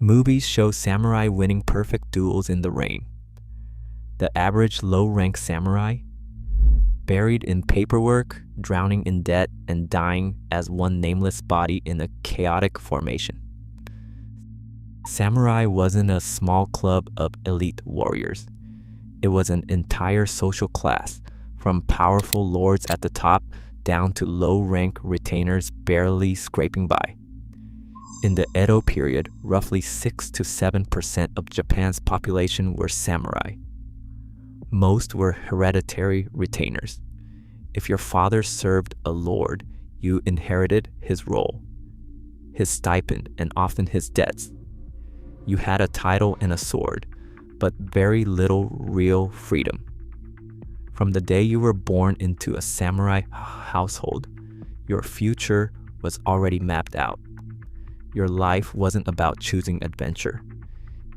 Movies show samurai winning perfect duels in the rain. The average low-rank samurai, buried in paperwork, drowning in debt, and dying as one nameless body in a chaotic formation. Samurai wasn't a small club of elite warriors. It was an entire social class, from powerful lords at the top down to low-rank retainers barely scraping by. In the Edo period, roughly 6 to 7% of Japan's population were samurai. Most were hereditary retainers. If your father served a lord, you inherited his role, his stipend, and often his debts. You had a title and a sword, but very little real freedom. From the day you were born into a samurai household, your future was already mapped out. Your life wasn't about choosing adventure.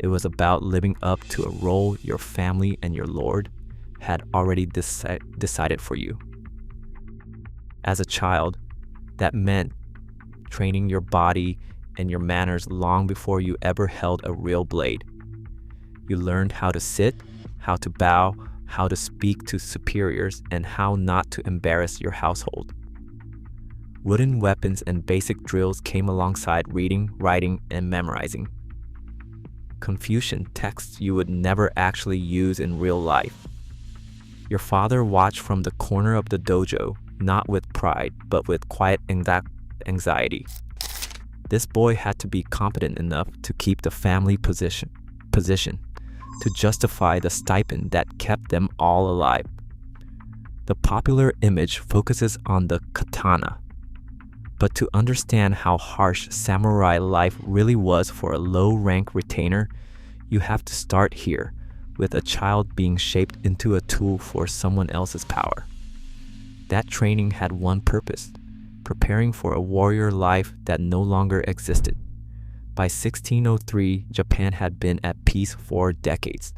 It was about living up to a role your family and your lord had already decided for you. As a child, that meant training your body and your manners long before you ever held a real blade. You learned how to sit, how to bow, how to speak to superiors, and how not to embarrass your household. Wooden weapons and basic drills came alongside reading, writing, and memorizing. Confucian texts you would never actually use in real life. Your father watched from the corner of the dojo, not with pride, but with quiet anxiety. This boy had to be competent enough to keep the family position, to justify the stipend that kept them all alive. The popular image focuses on the katana. But to understand how harsh samurai life really was for a low-rank retainer, you have to start here, with a child being shaped into a tool for someone else's power. That training had one purpose: preparing for a warrior life that no longer existed. By 1603, Japan had been at peace for decades.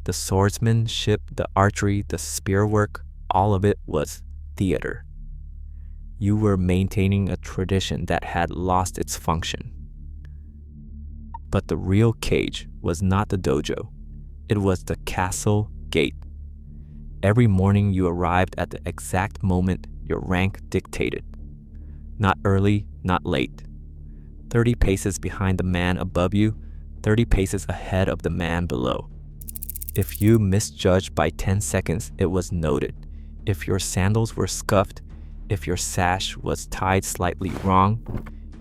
The swordsmanship, the archery, the spearwork, all of it was theater. You were maintaining a tradition that had lost its function. But the real cage was not the dojo. It was the castle gate. Every morning you arrived at the exact moment your rank dictated. Not early, not late. 30 paces behind the man above you, 30 paces ahead of the man below. If you misjudged by 10 seconds, it was noted. If your sandals were scuffed, if your sash was tied slightly wrong,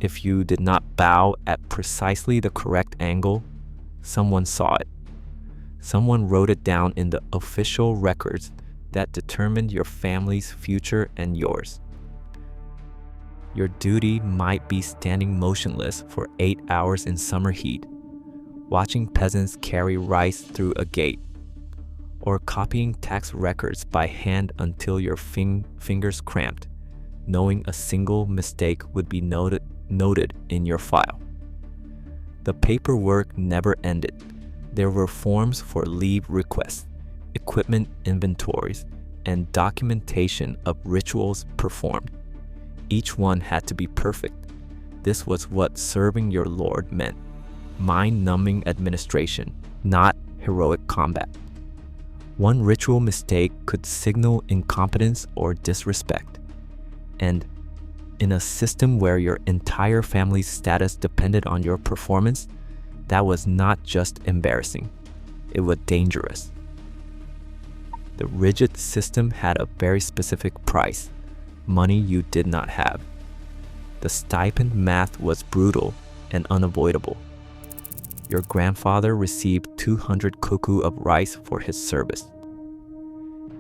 if you did not bow at precisely the correct angle, someone saw it. Someone wrote it down in the official records that determined your family's future and yours. Your duty might be standing motionless for 8 hours in summer heat, watching peasants carry rice through a gate, or copying tax records by hand until your fingers cramped, knowing a single mistake would be noted in your file. The paperwork never ended. There were forms for leave requests, equipment inventories, and documentation of rituals performed. Each one had to be perfect. This was what serving your lord meant: mind-numbing administration, not heroic combat. One ritual mistake could signal incompetence or disrespect. And in a system where your entire family's status depended on your performance, that was not just embarrassing, it was dangerous. The rigid system had a very specific price: money you did not have. The stipend math was brutal and unavoidable. Your grandfather received 200 koku of rice for his service.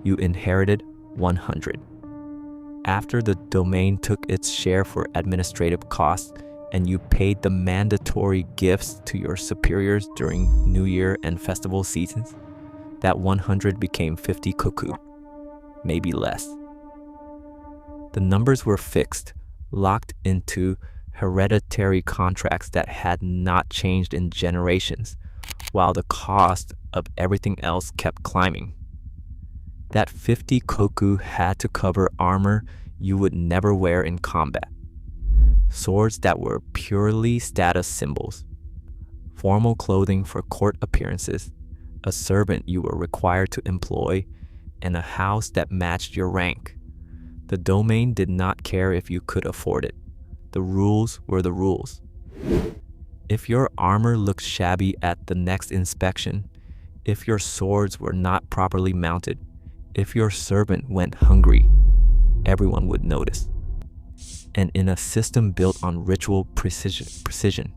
You inherited 100. After the domain took its share for administrative costs and you paid the mandatory gifts to your superiors during New Year and festival seasons, that 100 became 50 koku, maybe less. The numbers were fixed, locked into hereditary contracts that had not changed in generations, while the cost of everything else kept climbing. That 50 koku had to cover armor you would never wear in combat, swords that were purely status symbols, formal clothing for court appearances, a servant you were required to employ, and a house that matched your rank. The domain did not care if you could afford it. The rules were the rules. If your armor looked shabby at the next inspection, if your swords were not properly mounted, if your servant went hungry, everyone would notice. And in a system built on ritual precision,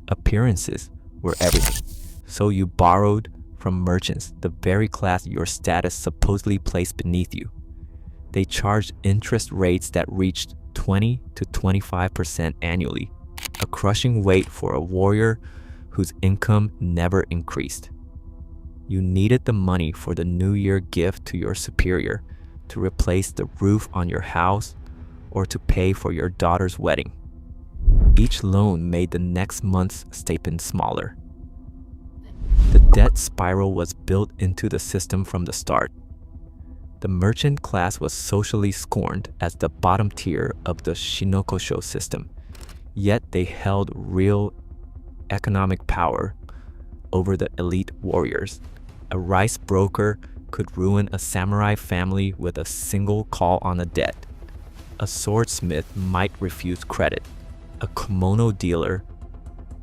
appearances were everything. So you borrowed from merchants, the very class your status supposedly placed beneath you. They charged interest rates that reached 20 to 25% annually, a crushing weight for a warrior whose income never increased. You needed the money for the New Year gift to your superior, to replace the roof on your house, or to pay for your daughter's wedding. Each loan made the next month's stipend smaller. The debt spiral was built into the system from the start. The merchant class was socially scorned as the bottom tier of the Shinokosho system, yet they held real economic power over the elite warriors. A rice broker could ruin a samurai family with a single call on a debt. A swordsmith might refuse credit. A kimono dealer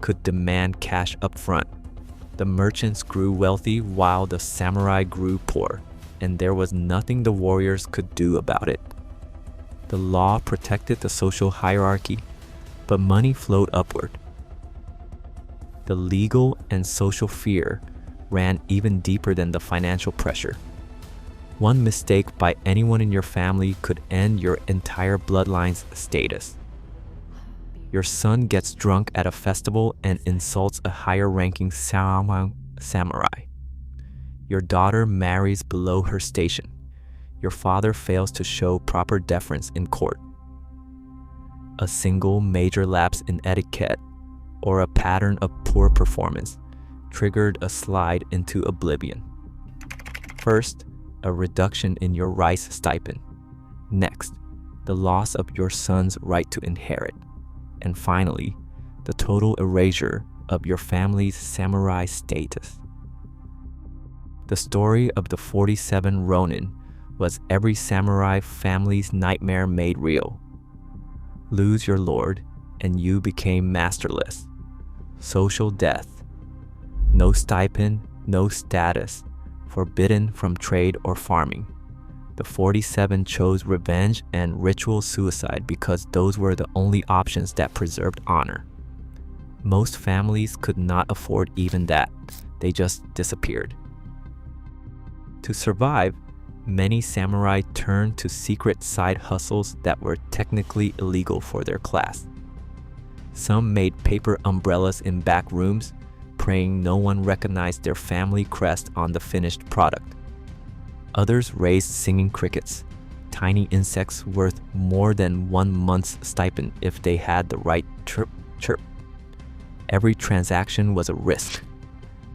could demand cash up front. The merchants grew wealthy while the samurai grew poor, and there was nothing the warriors could do about it. The law protected the social hierarchy, but money flowed upward. The legal and social fear ran even deeper than the financial pressure. One mistake by anyone in your family could end your entire bloodline's status. Your son gets drunk at a festival and insults a higher-ranking samurai. Your daughter marries below her station. Your father fails to show proper deference in court. A single major lapse in etiquette or a pattern of poor performance triggered a slide into oblivion. First, a reduction in your rice stipend. Next, the loss of your son's right to inherit. And finally, the total erasure of your family's samurai status. The story of the 47 Ronin was every samurai family's nightmare made real. Lose your lord, and you became masterless. Social death. No stipend, no status, forbidden from trade or farming. The 47 chose revenge and ritual suicide because those were the only options that preserved honor. Most families could not afford even that. They just disappeared. To survive, many samurai turned to secret side hustles that were technically illegal for their class. Some made paper umbrellas in back rooms, praying no one recognized their family crest on the finished product. Others raised singing crickets, tiny insects worth more than 1 month's stipend if they had the right chirp, chirp. Every transaction was a risk.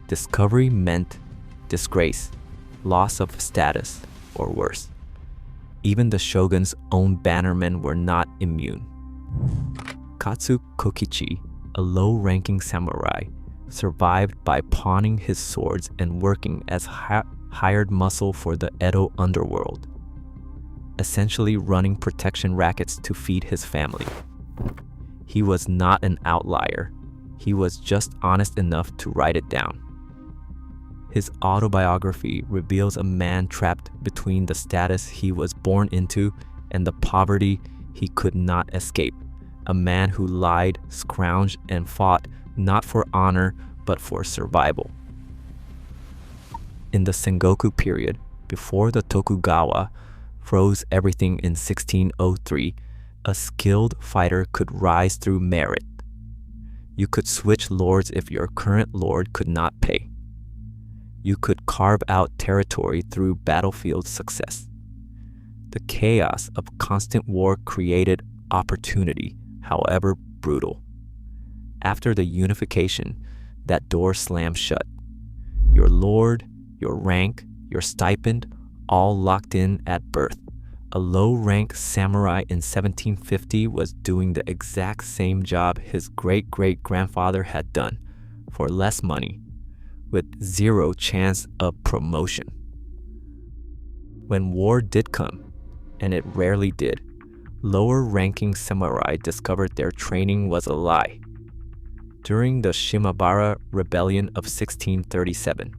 Discovery meant disgrace, loss of status, or worse. Even the shogun's own bannermen were not immune. Katsu Kokichi, a low-ranking samurai, survived by pawning his swords and working as hired muscle for the Edo underworld, essentially running protection rackets to feed his family. He was not an outlier. He was just honest enough to write it down. His autobiography reveals a man trapped between the status he was born into and the poverty he could not escape. A man who lied, scrounged, and fought not for honor, but for survival. In the Sengoku period, before the Tokugawa froze everything in 1603, a skilled fighter could rise through merit. You could switch lords if your current lord could not pay. You could carve out territory through battlefield success. The chaos of constant war created opportunity, however brutal. After the unification, that door slammed shut. Your lord, your rank, your stipend, all locked in at birth. A low-rank samurai in 1750 was doing the exact same job his great-great-grandfather had done, for less money, with zero chance of promotion. When war did come, and it rarely did, lower-ranking samurai discovered their training was a lie. During the Shimabara Rebellion of 1637,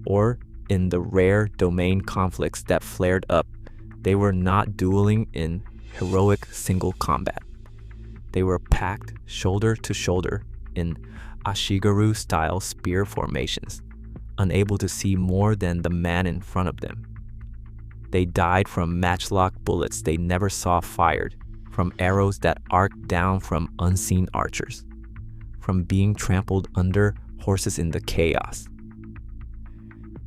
or in the rare domain conflicts that flared up, they were not dueling in heroic single combat. They were packed shoulder to shoulder in Ashigaru-style spear formations, unable to see more than the man in front of them. They died from matchlock bullets they never saw fired, from arrows that arced down from unseen archers, from being trampled under horses in the chaos.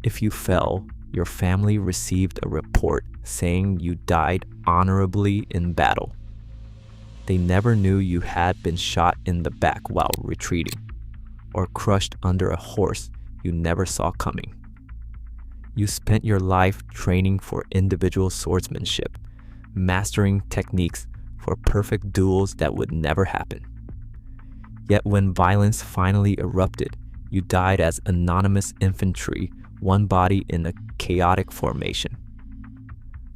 If you fell, your family received a report saying you died honorably in battle. They never knew you had been shot in the back while retreating, or crushed under a horse you never saw coming. You spent your life training for individual swordsmanship, mastering techniques for perfect duels that would never happen. Yet when violence finally erupted, you died as anonymous infantry, one body in a chaotic formation.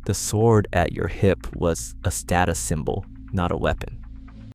The sword at your hip was a status symbol, not a weapon.